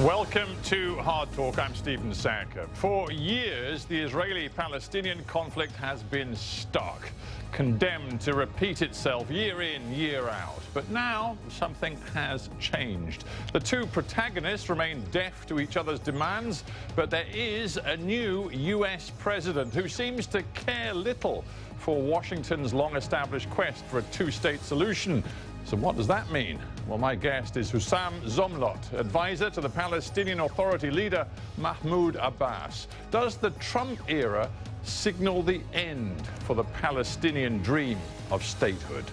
Welcome to Hard Talk. I'm Stephen Sacker. For years, the Israeli-Palestinian conflict has been stuck, condemned to repeat itself year in, year out. But now, something has changed. The two protagonists remain deaf to each other's demands, but there is a new U.S. president who seems to care little for Washington's long-established quest for a two-state solution. So what does that mean? Well, my guest is Husam Zomlot, advisor to the Palestinian Authority leader Mahmoud Abbas. Does the Trump era signal the end for the Palestinian dream of statehood?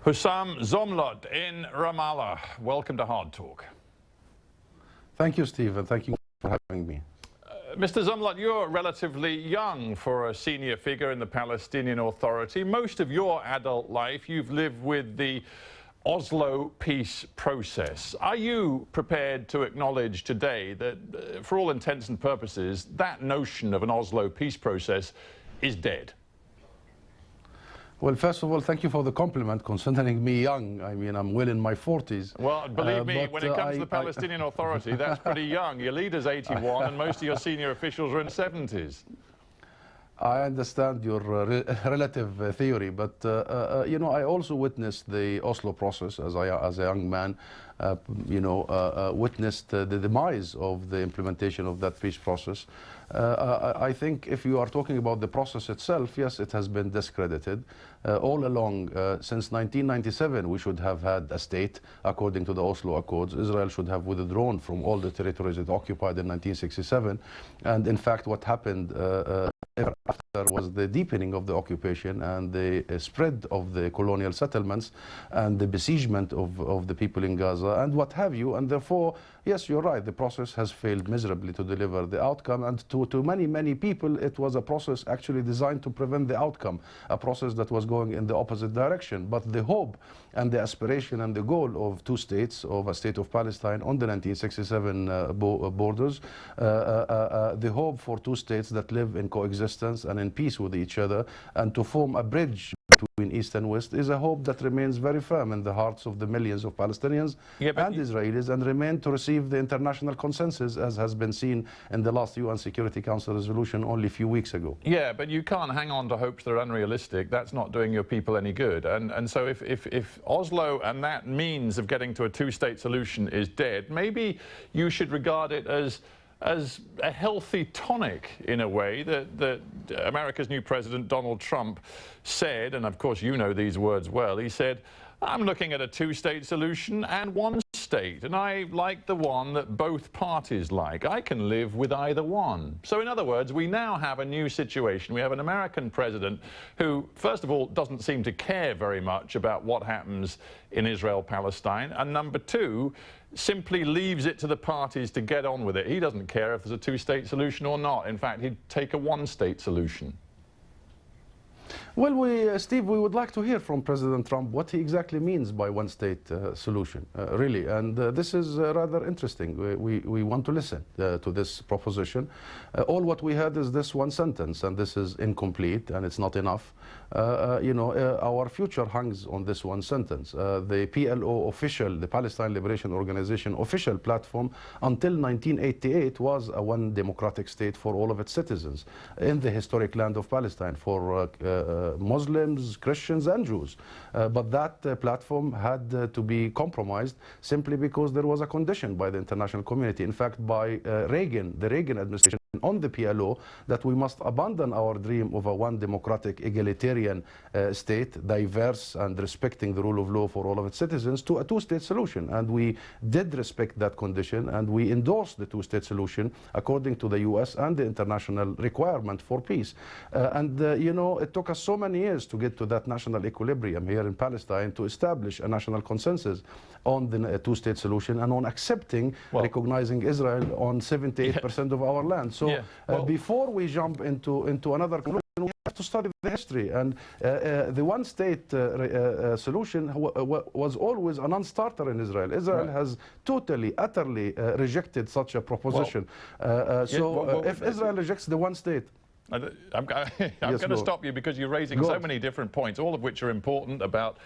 Husam Zomlot in Ramallah. Welcome to Hard Talk. Thank you, Stephen. Thank you for having me. Mr. Zomlot, you're relatively young for a senior figure in the Palestinian Authority. Most of your adult life, you've lived with the Oslo peace process. Are you prepared to acknowledge today that, for all intents and purposes, that notion of an Oslo peace process is dead? Well, first of all, thank you for the compliment, considering me young. I mean, I'm well in my 40s. Well, believe me, when it comes to the Palestinian Authority, that's pretty young. Your leader's 81, and most of your senior officials are in their 70s. I understand your relative theory, but, you know, I also witnessed the Oslo process as a young man, witnessed the demise of the implementation of that peace process. I think if you are talking about the process itself, yes, it has been discredited. All along, since 1997, we should have had a state, according to the Oslo Accords. Israel should have withdrawn from all the territories it occupied in 1967. And in fact, what happened after was the deepening of the occupation and the spread of the colonial settlements and the besiegement of the people in Gaza and what have you. And therefore, yes, you're right, the process has failed miserably to deliver the outcome. And to many, many people, it was a process actually designed to prevent the outcome, a process that was going in the opposite direction. But the hope and the aspiration and the goal of two states, of a state of Palestine on the 1967 borders, the hope for two states that live in coexistence and in peace with each other and to form a bridge between East and West is a hope that remains very firm in the hearts of the millions of Palestinians and Israelis, and remain to receive the international consensus, as has been seen in the last UN Security Council resolution only a few weeks ago. Yeah, but you can't hang on to hopes that are unrealistic. That's not doing your people any good. And so if Oslo and that means of getting to a two-state solution is dead, maybe you should regard it as a healthy tonic, in a way, that America's new president, Donald Trump, said, and of course you know these words well, he said, I'm looking at a two-state solution and one state, and I like the one that both parties like. I can live with either one. So in other words, we now have a new situation. We have an American president who, first of all, doesn't seem to care very much about what happens in Israel-Palestine, and number two, simply leaves it to the parties to get on with it. He doesn't care if there's a two-state solution or not. In fact, he'd take a one-state solution. Well, Steve, we would like to hear from President Trump what he exactly means by one-state solution, really. And this is rather interesting. We want to listen to this proposition. All what we had is this one sentence, and this is incomplete, and it's not enough. Our future hangs on this one sentence. The PLO official, the Palestine Liberation Organization official platform, until 1988 was a one democratic state for all of its citizens in the historic land of Palestine, for Muslims, Christians and Jews. But that platform had to be compromised simply because there was a condition by the international community, in fact by the Reagan administration on the PLO, that we must abandon our dream of a one democratic egalitarian state, diverse and respecting the rule of law for all of its citizens, to a two-state solution. And we did respect that condition, and we endorsed the two-state solution according to the US and the international requirement for peace. It took us so many years to get to that national equilibrium here in Palestine, to establish a national consensus on the two-state solution and on accepting, recognizing Israel on 78% of our land. So before we jump into another conclusion, we have to study the history. And the one-state solution was always a non-starter in Israel. Israel has totally, utterly rejected such a proposition. If Israel rejects the one-state, I'm going to stop you because you're raising so many different points, all of which are important about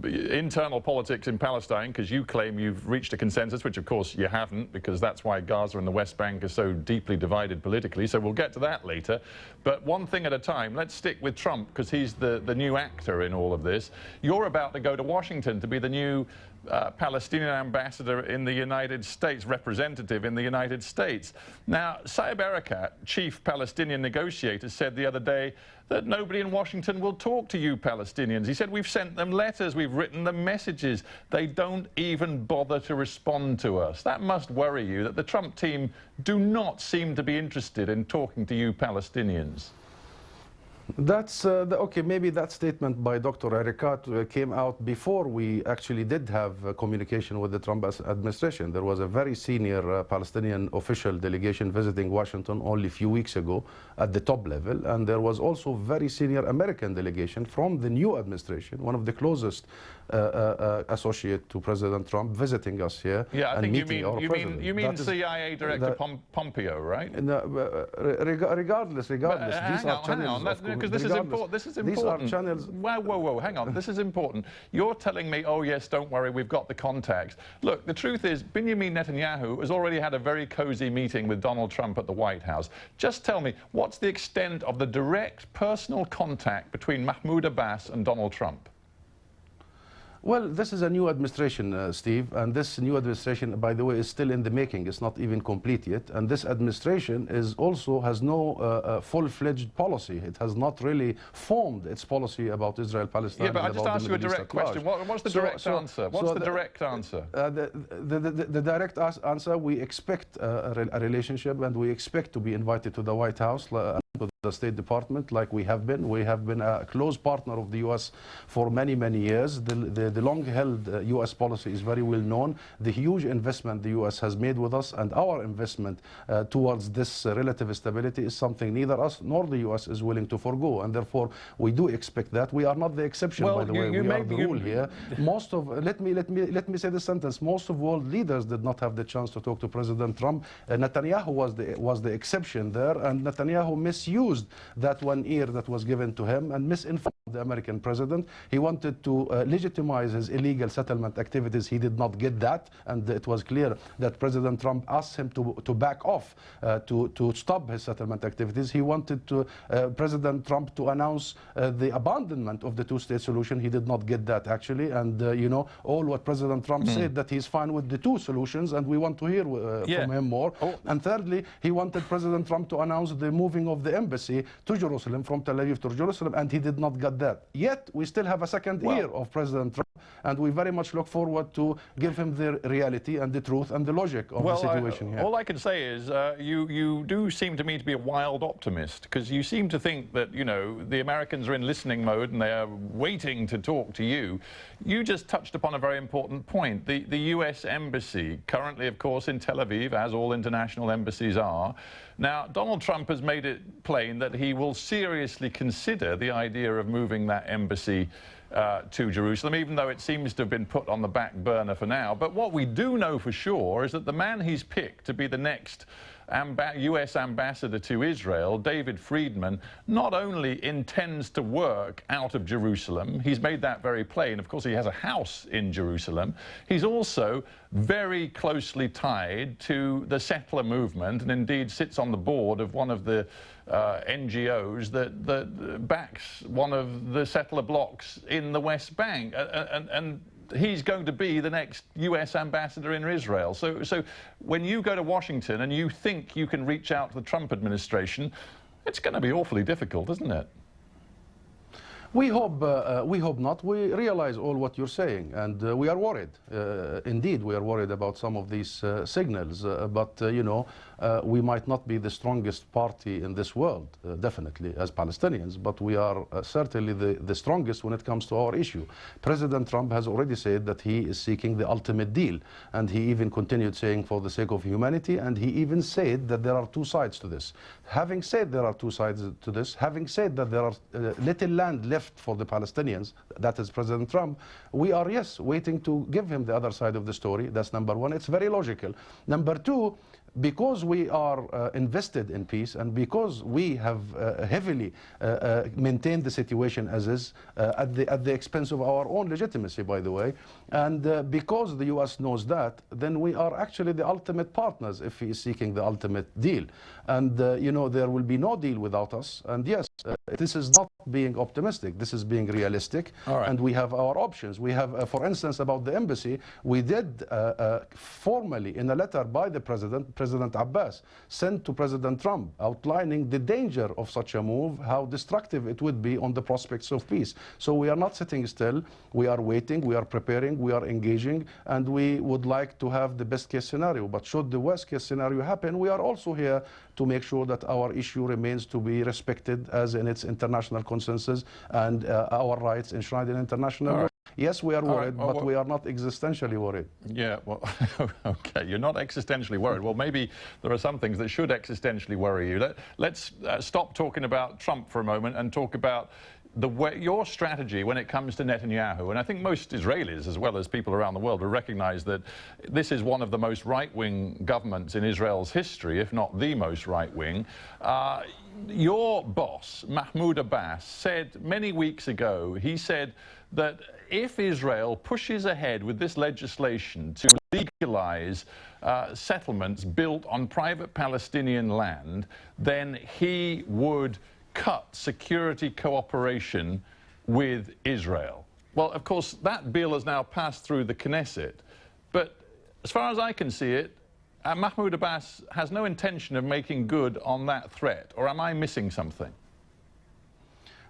internal politics in Palestine, because you claim you've reached a consensus, which of course you haven't, because that's why Gaza and the West Bank are so deeply divided politically. So we'll get to that later. But one thing at a time, let's stick with Trump, because he's the new actor in all of this. You're about to go to Washington to be the new Palestinian ambassador in the United States, representative in the United States. Now, Saeb Erekat, chief Palestinian negotiator, said the other day that nobody in Washington will talk to you Palestinians. He said, we've sent them letters, we've written them messages. They don't even bother to respond to us. That must worry you, that the Trump team do not seem to be interested in talking to you Palestinians. That's okay. Maybe that statement by Dr. Erekat came out before we actually did have communication with the Trump administration. There was a very senior Palestinian official delegation visiting Washington only a few weeks ago at the top level, and there was also very senior American delegation from the new administration, one of the closest associate to President Trump, visiting us here. Yeah, I think you mean CIA Director Pompeo, right? Regardless, these are channels. Because this is important. This is important. These are channels. Whoa, hang on. This is important. You're telling me, oh yes, don't worry, we've got the contacts. Look, the truth is, Benjamin Netanyahu has already had a very cozy meeting with Donald Trump at the White House. Just tell me, what's the extent of the direct personal contact between Mahmoud Abbas and Donald Trump? Well, this is a new administration, Steve, and this new administration, by the way, is still in the making. It's not even complete yet. And this administration also has no full-fledged policy. It has not really formed its policy about Israel-Palestine. Yeah, but I just asked you a direct question. What's the direct answer? What's the direct answer? The direct answer, we expect a relationship, and we expect to be invited to the White House, to the State Department, like we have been. We have been a close partner of the U.S. for many, many years. The long-held U.S. policy is very well known. The huge investment the U.S. has made with us, and our investment towards this relative stability is something neither us nor the U.S. is willing to forego, and therefore we do expect that. We are not the exception, by the way. We are the rule here. Most of let me say this sentence. Most of world leaders did not have the chance to talk to President Trump. Netanyahu was the exception there, and Netanyahu misused that one ear that was given to him and misinformed the American president. He wanted to legitimize his illegal settlement activities. He did not get that, and it was clear that President Trump asked him to back off, to stop his settlement activities. He wanted President Trump to announce the abandonment of the two-state solution. He did not get that, actually, and you know, all what President Trump said, that he's fine with the two solutions, and we want to hear from him more. And thirdly, he wanted President Trump to announce the moving of the embassy to Jerusalem, from Tel Aviv to Jerusalem, and he did not get that. Yet, we still have a second ear of President Trump, and we very much look forward to give him the reality and the truth and the logic of the situation here. All I can say is you do seem to me to be a wild optimist, because you seem to think that, you know, the Americans are in listening mode and they are waiting to talk to you. You just touched upon a very important point. The U.S. Embassy, currently, of course, in Tel Aviv, as all international embassies are. Now, Donald Trump has made it plain that he will seriously consider the idea of moving that embassy to Jerusalem, even though it seems to have been put on the back burner for now. But what we do know for sure is that the man he's picked to be the next U.S. ambassador to Israel, David Friedman, not only intends to work out of Jerusalem, he's made that very plain. Of course, he has a house in Jerusalem. He's also very closely tied to the settler movement, and indeed sits on the board of one of the NGOs that backs one of the settler blocks in the West Bank. And he's going to be the next U.S. ambassador in Israel. So when you go to Washington and you think you can reach out to the Trump administration, it's going to be awfully difficult, isn't it? We hope not. We realize all what you're saying, and we are worried. Indeed, we are worried about some of these signals. We might not be the strongest party in this world, definitely, as Palestinians, but we are certainly the strongest when it comes to our issue. President Trump has already said that he is seeking the ultimate deal, and he even continued saying for the sake of humanity, and he even said that there are two sides to this. Having said there are two sides to this, having said that there are little land left for the Palestinians, that is President Trump, we are, yes, waiting to give him the other side of the story. That's number one. It's very logical. Number two, because we are invested in peace and because we have heavily maintained the situation as is at the expense of our own legitimacy, by the way, and because the U.S. knows that, then we are actually the ultimate partners if he is seeking the ultimate deal. And, there will be no deal without us. And yes, this is not being optimistic. This is being realistic. Right. And we have our options. We have, for instance, about the embassy, we did formally, in a letter by the President Abbas, sent to President Trump, outlining the danger of such a move, how destructive it would be on the prospects of peace. So we are not sitting still. We are waiting. We are preparing. We are engaging. And we would like to have the best case scenario. But should the worst case scenario happen, we are also here to make sure that our issue remains to be respected as in its international consensus and our rights enshrined in international law. Yes, we are worried, but we are not existentially worried. Yeah, well, okay, you're not existentially worried. Well, maybe there are some things that should existentially worry you. Let's stop talking about Trump for a moment and talk about your strategy when it comes to Netanyahu. And I think most Israelis, as well as people around the world, will recognize that this is one of the most right-wing governments in Israel's history, if not the most right-wing. Your boss, Mahmoud Abbas, said many weeks ago, he said that if Israel pushes ahead with this legislation to legalize settlements built on private Palestinian land, then he would cut security cooperation with Israel. Well, of course, that bill has now passed through the Knesset, but as far as I can see it, Mahmoud Abbas has no intention of making good on that threat, or am I missing something?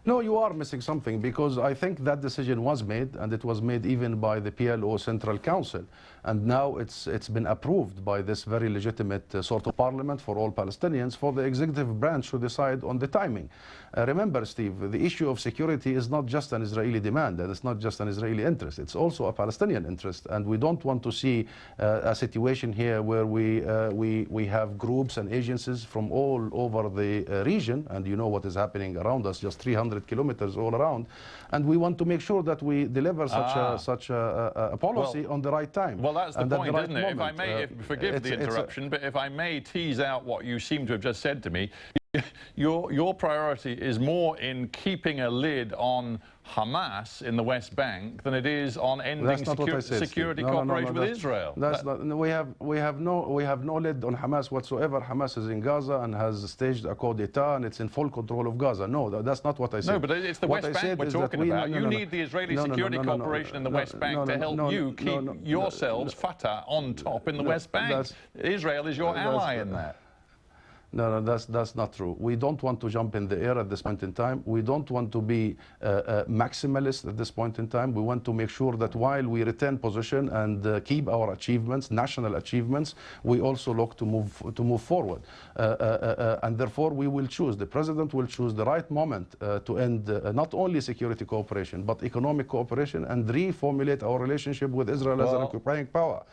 No, you are missing something, because I think that decision was made, and it was made even by the PLO Central Council. And now it's been approved by this very legitimate sort of parliament for all Palestinians, for the executive branch to decide on the timing. Remember, Steve, the issue of security is not just an Israeli demand, and it's not just an Israeli interest. It's also a Palestinian interest. And we don't want to see a situation here where we have groups and agencies from all over the region, and you know what is happening around us, just 300 kilometers all around. And we want to make sure that we deliver such a policy on the right time. Well, that's the point, isn't it? If I may, forgive the interruption, but if I may tease out what you seem to have just said to me, your priority is more in keeping a lid on Hamas in the West Bank than it is on ending security cooperation with Israel. That's not, we have no lid on Hamas whatsoever. Hamas is in Gaza and has staged a coup d'etat, and it's in full control of Gaza. No, that's not what I said. No, but it's the West Bank we're talking about. You need the Israeli security cooperation in the West Bank to help you keep yourselves, Fatah, on top in the West Bank. Israel is your ally in that. No, that's not true. We don't want to jump in the air at this point in time. We don't want to be maximalist at this point in time. We want to make sure that while we retain position and keep our achievements, national achievements, we also look to move forward. And therefore, we will choose. The president will choose the right moment to end not only security cooperation but economic cooperation and reformulate our relationship with Israel as an occupying power.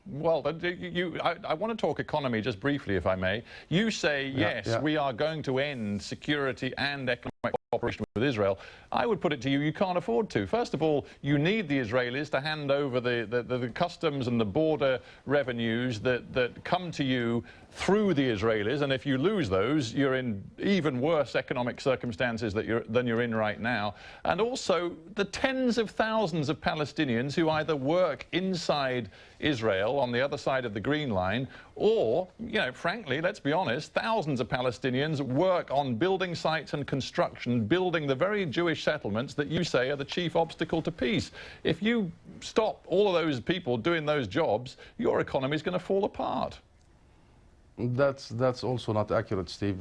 Well, I want to talk economy just briefly, if I may. You say, yes, we are going to end security and economic cooperation with Israel. I would put it to you, you can't afford to. First of all, you need the Israelis to hand over the customs and the border revenues that come to you through the Israelis, and if you lose those, you're in even worse economic circumstances than you're in right now. And also the tens of thousands of Palestinians who either work inside Israel on the other side of the Green Line, or, frankly, let's be honest, thousands of Palestinians work on building sites and construction, building the very Jewish settlements that you say are the chief obstacle to peace. If you stop all of those people doing those jobs, your economy is going to fall apart. That's also not accurate, Steve.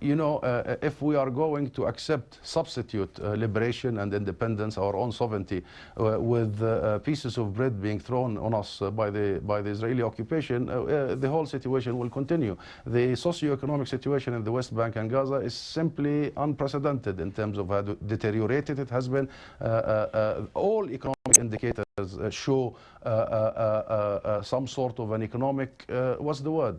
You know, if we are going to accept substitute liberation and independence, our own sovereignty, with pieces of bread being thrown on us by the Israeli occupation, the whole situation will continue. The socio-economic situation in the West Bank and Gaza is simply unprecedented in terms of how deteriorated it has been. All economic indicators show some sort of an economic, what's the word,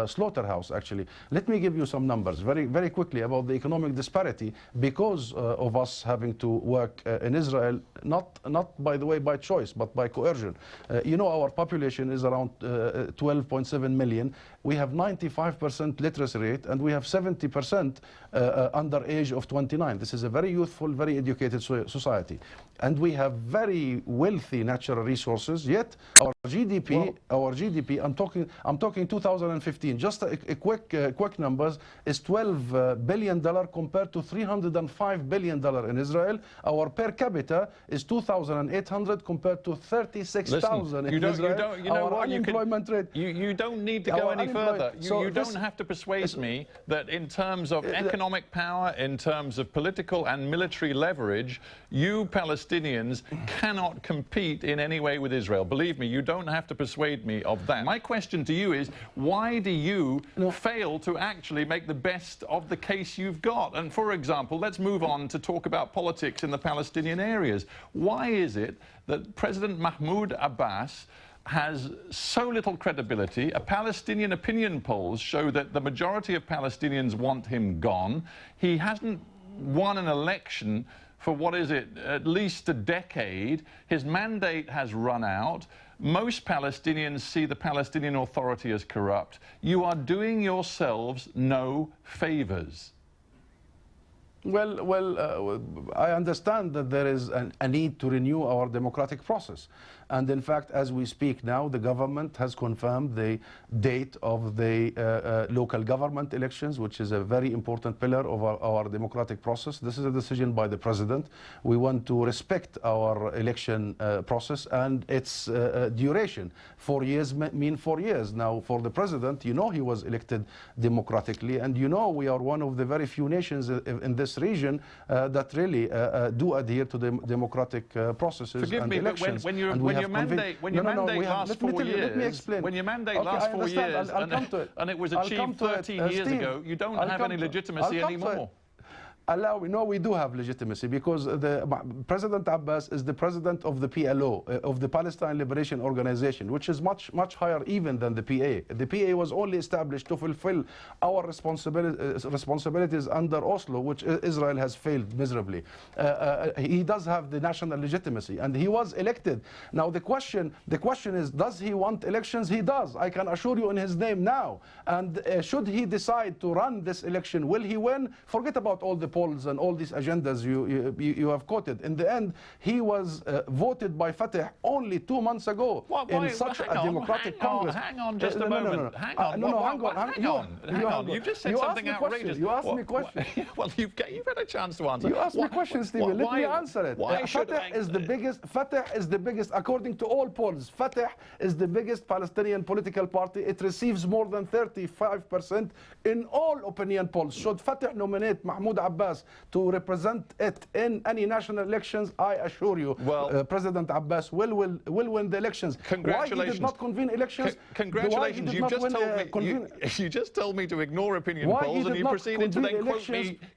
slaughterhouse, actually. Let me give you some numbers very, very quickly about the economic disparity because of us having to work in Israel, not by the way by choice, but by coercion. You know, our population is around 12.7 million. We have 95% literacy rate, and we have 70% under age of 29. This is a very youthful, very educated society. And we have very wealthy natural resources, yet our GDP, I'm talking 2015, just a quick numbers, is $12 billion compared to $305 billion in Israel. Our per capita is 2,800 compared to 36,000 in Israel. Our unemployment rate. You don't need to go any further. You don't have to persuade me that in terms of economic power, in terms of political and military leverage, you Palestinians cannot compete in any way with Israel. Believe me, you don't have to persuade me of that. My question to you is, why do you fail to actually make the best of the case you've got? And for example, let's move on to talk about politics in the Palestinian areas. Why is it that President Mahmoud Abbas has so little credibility? Palestinian opinion polls show that the majority of Palestinians want him gone. He hasn't won an election for, what is it, at least a decade. His mandate has run out. Most Palestinians see the Palestinian Authority as corrupt. You are doing yourselves no favors. Well, I understand that there is a need to renew our democratic process. And in fact, as we speak now, the government has confirmed the date of the local government elections, which is a very important pillar of our democratic process. This is a decision by the president. We want to respect our election process and its duration. 4 years mean 4 years. Now, for the president, you know, he was elected democratically, and you know, we are one of the very few nations in this region that really do adhere to the democratic processes and elections. When your mandate lasts 4 years, let me explain. When your mandate lasts 4 years, and it was achieved 13 years ago, you don't have any legitimacy anymore. Allow me. No, we do have legitimacy because President Abbas is the president of the PLO, of the Palestine Liberation Organization, which is much higher even than the PA. The PA was only established to fulfill our responsibilities under Oslo, which Israel has failed miserably. He does have the national legitimacy, and he was elected. Now the question is, does he want elections? He does. I can assure you in his name now. And should he decide to run this election, will he win? Forget about all the polls and all these agendas you have quoted. In the end, he was voted by Fatah only 2 months ago in such a democratic Congress. Hang on just a moment. Hang on. You just said something outrageous. You asked me a question. Well, you've had a chance to answer. You asked me a question, Stephen. Let me answer it. Fatah is the biggest, according to all polls. Fatah is the biggest Palestinian political party. It receives more than 35% in all opinion polls. Should Fatah nominate Mahmoud Abbas to represent it in any national elections, I assure you, President Abbas will win the elections. Congratulations. Why he did not convene elections? Congratulations. You just told me to ignore opinion polls, and you proceeded to then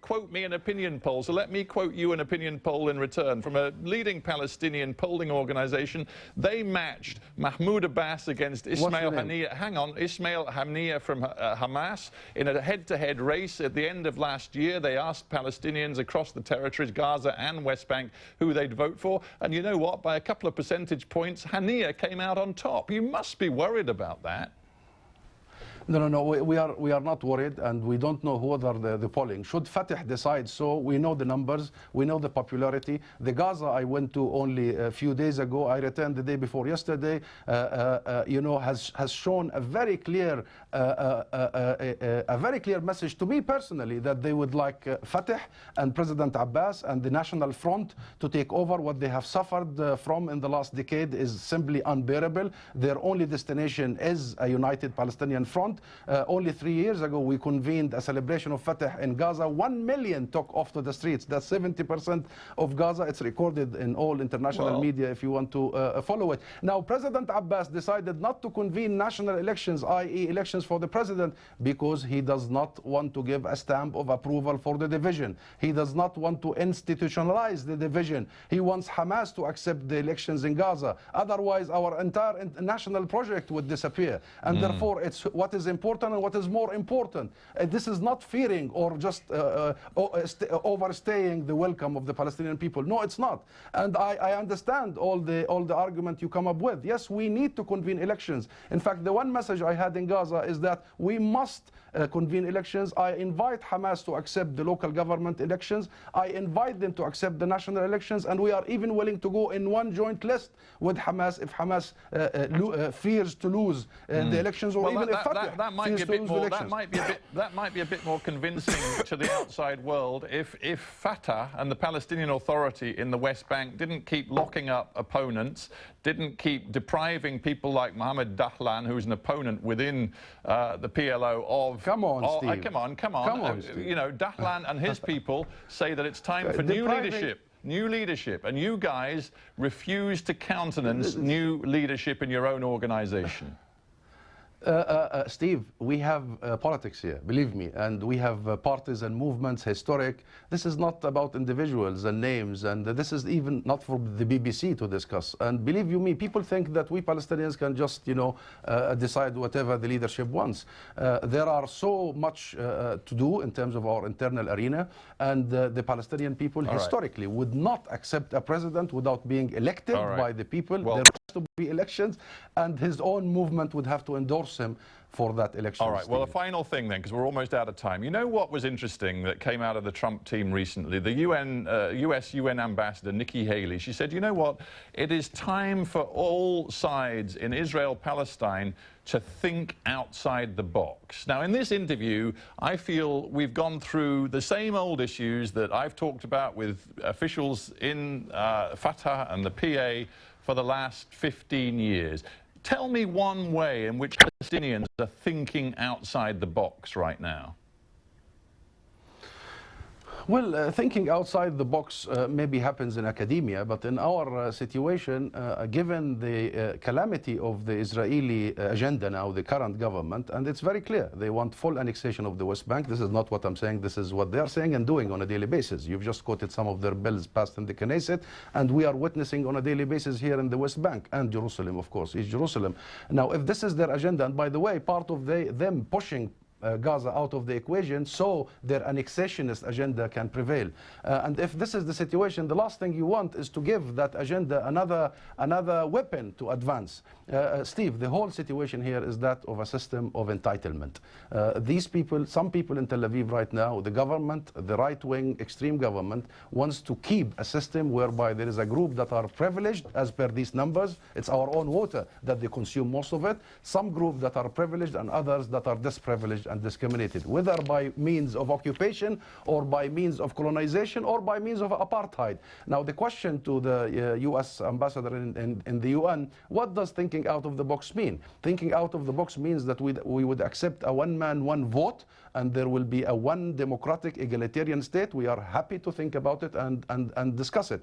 quote me an opinion poll. So let me quote you an opinion poll in return from a leading Palestinian polling organization. They matched Mahmoud Abbas against Ismail Haniyeh. Hang on, Ismail Haniyeh from Hamas in a head-to-head race at the end of last year. They asked Palestinians across the territories, Gaza and West Bank, who they'd vote for. And you know what? By a couple of percentage points, Haniyeh came out on top. You must be worried about that. No, we are not worried, and we don't know whether the polling. Should Fatah decide so, we know the numbers, we know the popularity. The Gaza I went to only a few days ago, I returned the day before yesterday, you know, has shown a very clear message to me personally that they would like Fatah and President Abbas and the National Front to take over. What they have suffered from in the last decade is simply unbearable. Their only destination is a united Palestinian front. count. Only 3 years ago, we convened a celebration of Fatah in Gaza. 1 million took off to the streets. That's 70% of Gaza. It's recorded in all international media if you want to follow it. Now, President Abbas decided not to convene national elections, i.e. elections for the president, because he does not want to give a stamp of approval for the division. He does not want to institutionalize the division. He wants Hamas to accept the elections in Gaza. Otherwise, our entire national project would disappear. And therefore, it's what is important and what is more important. This is not fearing or just overstaying the welcome of the Palestinian people. No, it's not. And I understand all the argument you come up with. Yes, we need to convene elections. In fact, the one message I had in Gaza is that we must convene elections. I invite Hamas to accept the local government elections. I invite them to accept the national elections, and we are even willing to go in one joint list with Hamas if Hamas fears to lose the elections, or even if Fatah fears to lose the elections. That might be a bit more convincing to the outside world if Fatah and the Palestinian Authority in the West Bank didn't keep locking up opponents, didn't keep depriving people like Mohammed Dahlan, who's an opponent within the PLO, of... Come on, Steve. Come on. You know, Dahlan and his people say that it's time for new leadership, and you guys refuse to countenance new leadership in your own organization. Steve, we have politics here, believe me, and we have parties and movements, historic. This is not about individuals and names, and this is even not for the BBC to discuss. And believe you me, people think that we Palestinians can just, you know, decide whatever the leadership wants. There are so much to do in terms of our internal arena, and the Palestinian people historically would not accept a president without being elected by the people. There has to be elections, and his own movement would have to endorse him for that election. All right, well, a final thing then, because we're almost out of time. You know what was interesting that came out of the Trump team recently? The US UN ambassador, Nikki Haley, she said, you know what? It is time for all sides in Israel-Palestine to think outside the box. Now, in this interview, I feel we've gone through the same old issues that I've talked about with officials in Fatah and the PA for the last 15 years. Tell me one way in which Palestinians are thinking outside the box right now. Well, thinking outside the box maybe happens in academia, but in our situation, given the calamity of the Israeli agenda now, the current government, and it's very clear, they want full annexation of the West Bank. This is not what I'm saying, this is what they're saying and doing on a daily basis. You've just quoted some of their bills passed in the Knesset, and we are witnessing on a daily basis here in the West Bank, and Jerusalem, of course, East Jerusalem. Now, if this is their agenda, and by the way, part of them pushing Gaza out of the equation so their annexationist agenda can prevail. And if this is the situation, the last thing you want is to give that agenda another weapon to advance. Steve, the whole situation here is that of a system of entitlement. These people, some people in Tel Aviv right now, the government, the right-wing extreme government, wants to keep a system whereby there is a group that are privileged as per these numbers. It's our own water that they consume most of it. Some group that are privileged and others that are disprivileged and discriminated, whether by means of occupation or by means of colonization or by means of apartheid. Now, the question to the U.S. ambassador in the UN, what does thinking out of the box mean? Thinking out of the box means that we would accept a one-man, one vote, and there will be a one democratic egalitarian state. We are happy to think about it and discuss it.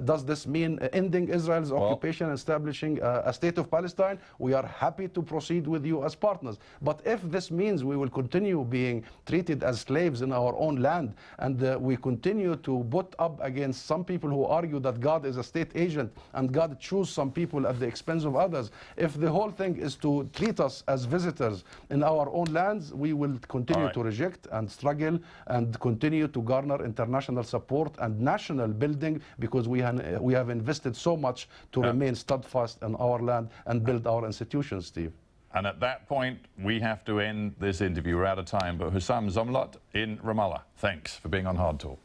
Does this mean ending Israel's occupation and establishing a state of Palestine? We are happy to proceed with you as partners. But if this means we will continue being treated as slaves in our own land, and we continue to put up against some people who argue that God is a state agent and God chooses some people at the expense of others, if the whole thing is to treat us as visitors in our own lands, we will continue to reject and struggle and continue to garner international support and national building, because we have invested so much to remain steadfast in our land and build our institutions, Steve. And at that point, we have to end this interview. We're out of time. But Husam Zomlot in Ramallah, thanks for being on Hard Talk.